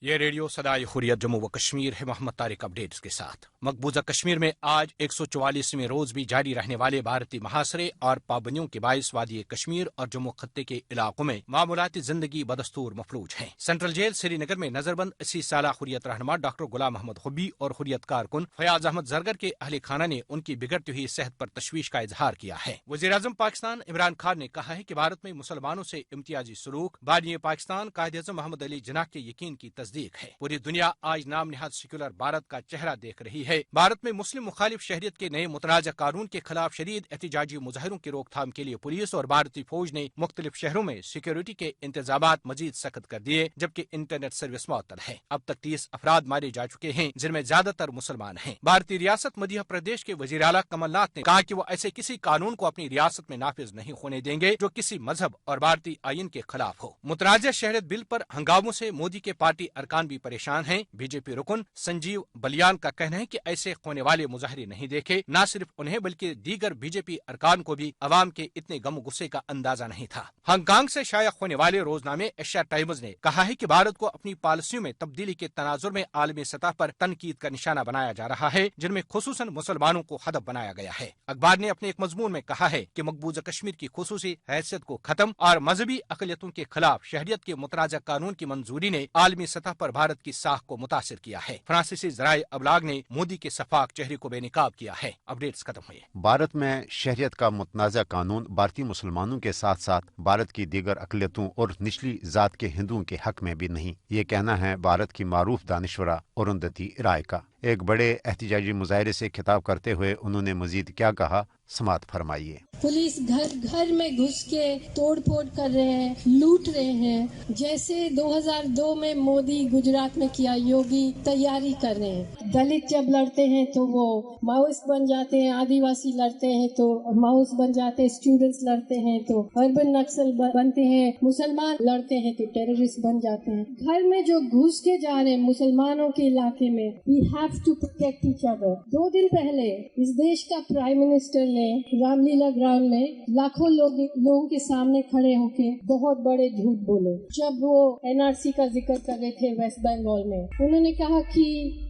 ये रेडियो सदाए हुर्रियत जम्मू व कश्मीर है। मोहम्मद तारिक अपडेट्स के साथ। मकबूजा कश्मीर में आज 144वें रोज भी जारी रहने वाले भारतीय महासरे और पाबंदियों के बायस वादी कश्मीर और जम्मू खत्ते के इलाकों में मामूलाती जिंदगी बदस्तूर मफलूज है। सेंट्रल जेल श्रीनगर में नजरबंद 80 साल हुर्रियत रहनुमा डॉक्टर गुलाम अहमद हुब्बी और हुर्रियत कारकुन फयाज अहमद जरगर के अहले खाना ने उनकी बिगड़ती हुई सेहत पर तशवीश का इजहार किया है। वज़ीर-ए-आज़म पाकिस्तान इमरान खान ने कहा है कि भारत में मुसलमानों से इम्तियाजी सलूक बानी पाकिस्तान कायद-ए-आज़म मोहम्मद अली जिन्नाह के यकीन की तस्दीक है। पूरी दुनिया आज नाम निहाद सेक्युलर भारत का चेहरा देख रही है। भारत में मुस्लिम मुखालिफ शहरियत के नए मुतनाज़ा कानून के खिलाफ शदीद एहतजाजी मुजाहरों की रोकथाम के लिए पुलिस और भारतीय फौज ने मुख्तलिफ शहरों में सिक्योरिटी के इंतजामात मजीद सख्त कर दिए, जबकि इंटरनेट सर्विस मुअत्तल है। अब तक 30 अफराद मारे जा चुके हैं, जिनमें ज्यादातर मुसलमान हैं। भारतीय रियासत मध्य प्रदेश के वजीर आला कमलनाथ ने कहा कि वो ऐसे किसी कानून को अपनी रियासत में नाफिज नहीं होने देंगे जो किसी मजहब और भारतीय आइन के खिलाफ हो। मुतनाज़ा शहरियत बिल पर हंगामों से मोदी के पार्टी अरकान भी परेशान हैं। बीजेपी रुकन संजीव बलियान का कहना है कि ऐसे होने वाले मुजाहरे नहीं देखे। न सिर्फ उन्हें बल्कि दीगर बीजेपी अरकान को भी अवाम के इतने गम गुस्से का अंदाजा नहीं था। हांगकांग से शाया होने वाले रोजनामे एशिया टाइम्स ने कहा है कि भारत को अपनी पॉलिसियों में तब्दीली के तनाजुर में आलमी सतह पर तनकीद का निशाना बनाया जा रहा है, जिनमें खुसूसन मुसलमानों को हदफ बनाया गया है। अखबार ने अपने एक मजमून में कहा है कि मकबूजा कश्मीर की खुसूसी हैसियत को खत्म और मजहबी अकलियतों के खिलाफ शहरियत के मुतनाज़ा कानून की मंजूरी ने आलमी सतह पर भारत की साख को मुतासिर किया है। फ्रांसीसी ज़राए अबलाग ने मोदी के सफाक चेहरे को बेनकाब किया है। अपडेट्स खत्म हुए। भारत में शहरियत का मुतनाज़ा कानून भारतीय मुसलमानों के साथ साथ भारत की दीगर अकलियतों और निचली जात के हिंदुओं के हक में भी नहीं। ये कहना है भारत की मारूफ दानिश्वरा अरुंधति राय का। एक बड़े एहतजाजी मुजाहरे से खिताब करते हुए उन्होंने मजीद क्या कहा, समात फरमाइए। पुलिस घर घर में घुस के तोड़ फोड़ कर रहे हैं, लूट रहे हैं, जैसे 2002 में मोदी गुजरात में किया, योगी तैयारी कर रहे हैं। दलित जब लड़ते हैं तो वो माओइस्ट बन जाते हैं, आदिवासी लड़ते हैं तो माओइस्ट बन जाते हैं, स्टूडेंट्स लड़ते हैं तो अर्बन नक्सल बनते हैं, मुसलमान लड़ते हैं तो टेररिस्ट बन जाते हैं। घर में जो घुस के जा रहे हैं मुसलमानों के इलाके में, we have to protect each other. 2 दिन पहले इस देश का प्राइम मिनिस्टर ने रामलीला ग्राउंड में लाखों लोगों के सामने खड़े होके बहुत बड़े झूठ बोले। जब वो एनआरसी का जिक्र कर रहे थे वेस्ट बंगाल में, उन्होंने कहा कि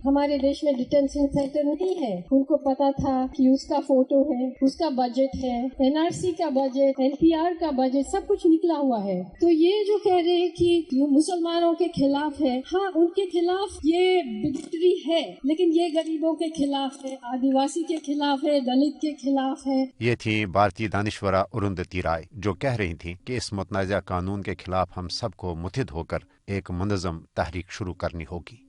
हमारे देश में डिटेंशन सेंटर नहीं है। उनको पता था कि उसका फोटो है, उसका बजट है, एनआरसी का बजट, एनपीआर का बजट, सब कुछ निकला हुआ है। तो ये जो कह रहे हैं कि मुसलमानों के खिलाफ है, हाँ उनके खिलाफ ये बिगटरी है, लेकिन ये गरीबों के खिलाफ है, आदिवासी के खिलाफ है, दलित के खिलाफ है। ये थी भारतीय दानिश्वरा अरुंधति राय जो कह रही थी कि इस मुतनाज़ा कानून के खिलाफ हम सबको मुत्हिद होकर एक मुनज़्ज़म तहरीक शुरू करनी होगी।